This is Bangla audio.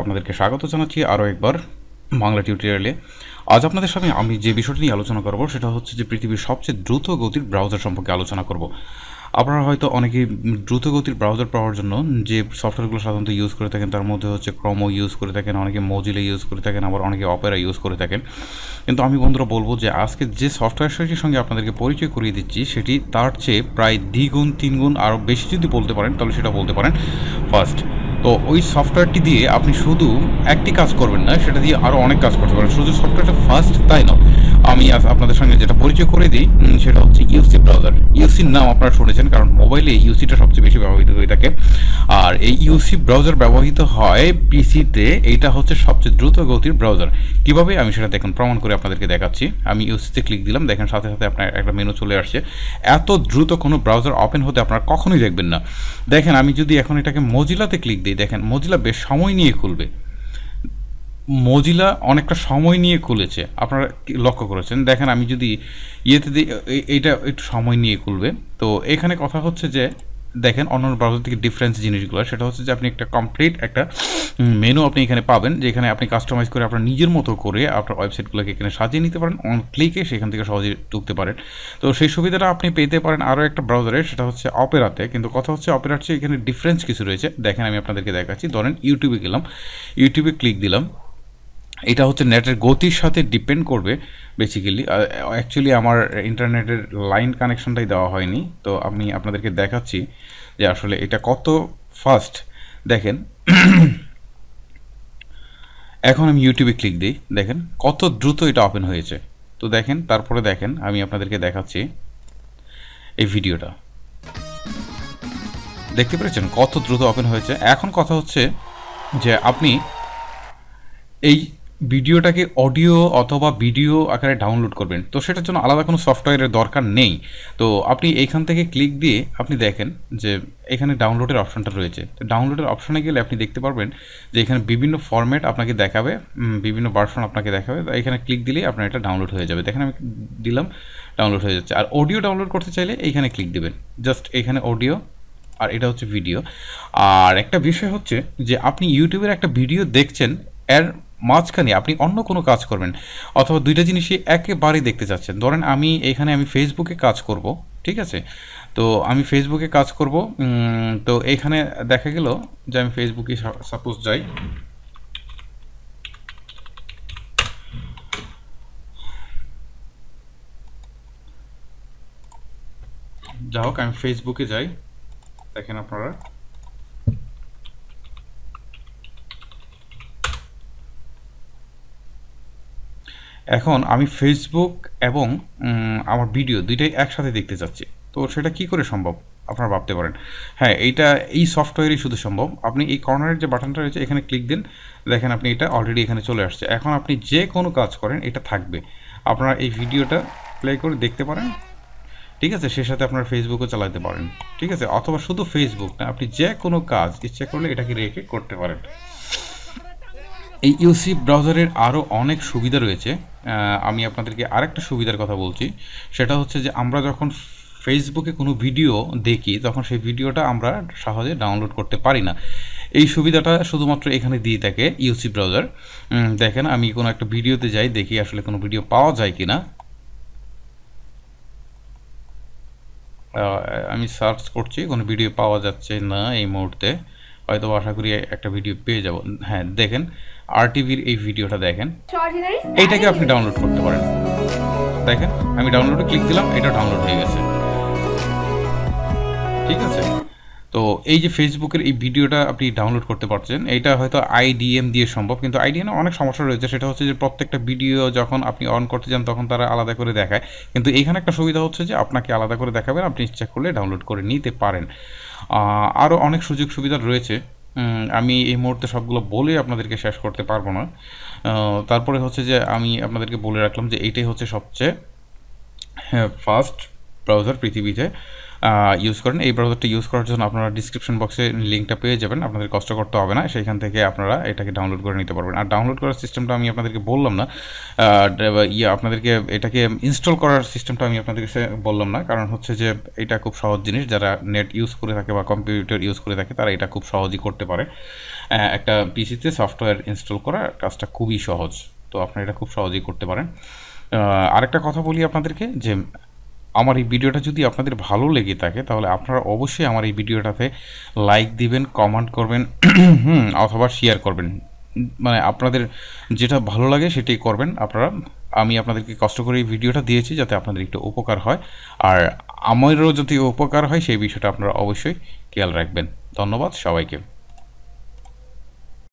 আপনাদেরকে স্বাগত জানাচ্ছি আরও একবার বাংলা টিউটোরিয়ালে। আজ আপনাদের সামনে আমি যে বিষয়টি নিয়ে আলোচনা করব সেটা হচ্ছে যে পৃথিবীর সবচেয়ে দ্রুত গতির ব্রাউজার সম্পর্কে আলোচনা করব। আপনারা হয়তো অনেকেই দ্রুত গতির ব্রাউজার পাওয়ার জন্য যে সফটওয়্যারগুলো সাধারণত ইউজ করে থাকেন তার মধ্যে হচ্ছে ক্রোমো ইউজ করে থাকেন, অনেকে মোজিলা ইউজ করে থাকেন, আবার অনেকে অপেরা ইউজ করে থাকেন। কিন্তু আমি বন্ধুরা বলবো যে আজকে যে সফটওয়্যারটির সঙ্গে আপনাদেরকে পরিচয় করিয়ে দিচ্ছি সেটি তার চেয়ে প্রায় দ্বিগুণ তিনগুণ আরও বেশি যদি বলতে পারেন তাহলে সেটা বলতে পারেন ফার্স্ট। তো ওই সফটওয়্যারটি দিয়ে আপনি শুধু একটি কাজ করবেন না, সেটা দিয়ে আরও অনেক কাজ করতে পারেন। শুধু সফটওয়্যারটা ফার্স্ট তাই নয়, আমি আজ আপনাদের সঙ্গে যেটা পরিচয় করে দিই সেটা হচ্ছে ইউসি ব্রাউজার। ইউসির নাম আপনারা শুনেছেন, কারণ মোবাইলে ইউসিটা সবচেয়ে বেশি ব্যবহৃত হয়ে থাকে। আর এই ইউসি ব্রাউজার ব্যবহৃত হয় পিসিতে। এইটা হচ্ছে সবচেয়ে দ্রুত গতির ব্রাউজার। কিভাবে আমি সেটা দেখুন প্রমাণ করে আপনাদেরকে দেখাচ্ছি। আমি ইউসিতে ক্লিক দিলাম, দেখেন সাথে সাথে আপনার একটা মেনু চলে আসছে। এত দ্রুত কোনো ব্রাউজার ওপেন হতে আপনারা কখনোই দেখবেন না। দেখেন আমি যদি এখন এটাকে মোজিলাতে ক্লিক দিই, দেখেন মোজিলা বেশ সময় নিয়ে খুলবে। মোজিলা অনেকটা সময় নিয়ে খুলেছে, আপনারা লক্ষ্য করেছেন। দেখেন আমি যদি ইয়েতে দিই, এইটা একটু সময় নিয়ে খুলবে। তো এখানে কথা হচ্ছে যে দেখেন অন্য ব্রাউজার থেকে ডিফারেন্স জিনিসগুলো সেটা হচ্ছে যে আপনি একটা কমপ্লিট একটা মেনু আপনি এখানে পাবেন, যেখানে আপনি কাস্টমাইজ করে আপনার নিজের মতো করে আপনার ওয়েবসাইটগুলোকে এখানে সাজিয়ে নিতে পারেন। অন ক্লিকে সেখান থেকে সহজে ঢুকতে পারেন। তো সেই সুবিধাটা আপনি পেতে পারেন আরও একটা ব্রাউজারে, সেটা হচ্ছে অপেরাতে। কিন্তু কথা হচ্ছে অপেরার চেয়ে এখানে ডিফারেন্স কিছু রয়েছে। দেখেন আমি আপনাদেরকে দেখাচ্ছি। ধরেন ইউটিউবে গেলাম, ইউটিউবে ক্লিক দিলাম। এটা হচ্ছে নেটের গতির সাথে ডিপেন্ড করবে বেসিক্যালি। অ্যাকচুয়ালি আমার ইন্টারনেটের লাইন কানেকশনটাই দেওয়া হয়নি, তো আমি আপনাদেরকে দেখাচ্ছি যে আসলে এটা কত ফাস্ট। দেখেন এখন আমি ইউটিউবে ক্লিক দিই, দেখেন কত দ্রুত এটা ওপেন হয়েছে। তো দেখেন তারপরে দেখেন আমি আপনাদেরকে দেখাচ্ছি এই ভিডিওটা। দেখতে পেরেছেন কত দ্রুত ওপেন হয়েছে। এখন কথা হচ্ছে যে আপনি এই ভিডিওটাকে অডিও অথবা ভিডিও আকারে ডাউনলোড করবেন, তো সেটার জন্য আলাদা কোনো সফটওয়্যারের দরকার নেই। তো আপনি এইখান থেকে ক্লিক দিয়ে আপনি দেখেন যে এখানে ডাউনলোডের অপশানটা রয়েছে। তো ডাউনলোডের অপশানে গেলে আপনি দেখতে পারবেন যে এখানে বিভিন্ন ফরম্যাট আপনাকে দেখাবে, বিভিন্ন ভার্সন আপনাকে দেখাবে। তো এখানে ক্লিক দিলেই আপনার এটা ডাউনলোড হয়ে যাবে। দেখেন আমি দিলাম, ডাউনলোড হয়ে যাচ্ছে। আর অডিও ডাউনলোড করতে চাইলে এইখানে ক্লিক দেবেন, জাস্ট এখানে অডিও, আর এটা হচ্ছে ভিডিও। আর একটা বিষয় হচ্ছে যে আপনি ইউটিউবের একটা ভিডিও দেখছেন, এর মাঝখানে আপনি অন্য কোনো কাজ করবেন অথবা দুইটা জিনিসই একেবারেই দেখতে চাচ্ছেন। ধরেন আমি এখানে আমি ফেসবুকে কাজ করব, ঠিক আছে? তো আমি ফেসবুকে কাজ করব। তো এখানে দেখা গেল যে আমি ফেসবুকে সাপোজ যাই, যা হোক আমি ফেসবুকে যাই। দেখেন আপনারা এখন আমি ফেসবুক এবং আমার ভিডিও দুইটাই একসাথে দেখতে চাচ্ছি। তো সেটা কি করে সম্ভব আপনারা ভাবতে পারেন। হ্যাঁ, এইটা এই সফটওয়্যারই শুধু সম্ভব। আপনি এই কর্নারের যে বাটনটা রয়েছে এখানে ক্লিক দিন, দেখেন আপনি এটা অলরেডি এখানে চলে আসছে। এখন আপনি যে কোনো কাজ করেন এটা থাকবে। আপনারা এই ভিডিওটা প্লে করে দেখতে পারেন, ঠিক আছে? সে সাথে আপনার ফেসবুকও চালাতে পারেন, ঠিক আছে? অথবা শুধু ফেসবুক না, আপনি যে কোনো কাজ ইচ্ছা করলে এটাকে রেখে করতে পারেন। এই ইউসি ব্রাউজারের আরও অনেক সুবিধা রয়েছে। আমি আপনাদেরকে আরেকটা সুবিধার কথা বলছি, সেটা হচ্ছে যে আমরা যখন ফেসবুকে কোনো ভিডিও দেখি তখন সেই ভিডিওটা আমরা সহজে ডাউনলোড করতে পারি না। এই সুবিধাটা শুধুমাত্র এখানে দিয়ে থাকে ইউসি ব্রাউজার। দেখেন আমি কোনো একটা ভিডিওতে যাই, দেখি আসলে কোনো ভিডিও পাওয়া যায় কি না। আমি সার্চ করছি, কোনো ভিডিও পাওয়া যাচ্ছে না এই মুহূর্তে। হয়তো আশা করি একটা ভিডিও পেয়ে যাব। হ্যাঁ, দেখেন আরটিভির এই ভিডিওটা দেখেন, এইটাকে আপনি ডাউনলোড করতে পারেন। দেখেন আমি ডাউনলোডে ক্লিক দিলাম, এটা ডাউনলোড হয়ে গেছে, ঠিক আছে? তো এই যে ফেসবুকের এই ভিডিওটা আপনি ডাউনলোড করতে পারছেন, এইটা হয়তো আইডিএম দিয়ে সম্ভব, কিন্তু আইডিএমে অনেক সমস্যা রয়েছে। সেটা হচ্ছে যে প্রত্যেকটা ভিডিও যখন আপনি অন করতে যান তখন তারা আলাদা করে দেখায়, কিন্তু এখানে একটা সুবিধা হচ্ছে যে আপনাকে আলাদা করে দেখাবেন, আপনি ইচ্ছা করলে ডাউনলোড করে নিতে পারেন। আরও অনেক সুযোগ সুবিধা রয়েছে, আমি এই মুহূর্তে সবগুলো বলে আপনাদেরকে শেষ করতে পারবো না। তারপরে হচ্ছে যে আমি আপনাদেরকে বলে রাখলাম যে এইটাই হচ্ছে সবচেয়ে ফাস্ট ব্রাউজার পৃথিবীতে। ইউজ করেন, এই ব্রাউজারটা ইউজ করার জন্য আপনারা ডিসক্রিপশন বক্সে লিঙ্কটা পেয়ে যাবেন, আপনাদের কষ্ট করতে হবে না, সেইখান থেকে আপনারা এটাকে ডাউনলোড করে নিতে পারবেন। আর ডাউনলোড করার সিস্টেমটা আমি আপনাদেরকে বললাম না, আপনাদেরকে এটাকে ইনস্টল করার সিস্টেমটা আমি আপনাদেরকে বললাম না, কারণ হচ্ছে যে এটা খুব সহজ জিনিস, যারা নেট ইউজ করে থাকে বা কম্পিউটার ইউজ করে থাকে তারা এটা খুব সহজেই করতে পারে। একটা পিসিতে সফটওয়্যার ইনস্টল করার কাজটা খুবই সহজ, তো আপনারা এটা খুব সহজেই করতে পারেন। আরেকটা কথা বলি আপনাদেরকে যে আমার এই ভিডিওটা যদি আপনাদের ভালো লেগে থাকে তাহলে আপনারা অবশ্যই আমার এই ভিডিওটাতে লাইক দিবেন, কমেন্ট করবেন অথবা শেয়ার করবেন, মানে আপনাদের যেটা ভালো লাগে সেটাই করবেন আপনারা। আমি আপনাদেরকে কষ্ট করে এই ভিডিওটা দিয়েছি যাতে আপনাদের একটু উপকার হয়, আর আমারও যদি উপকার হয় সেই বিষয়টা আপনারা অবশ্যই খেয়াল রাখবেন। ধন্যবাদ সবাইকে।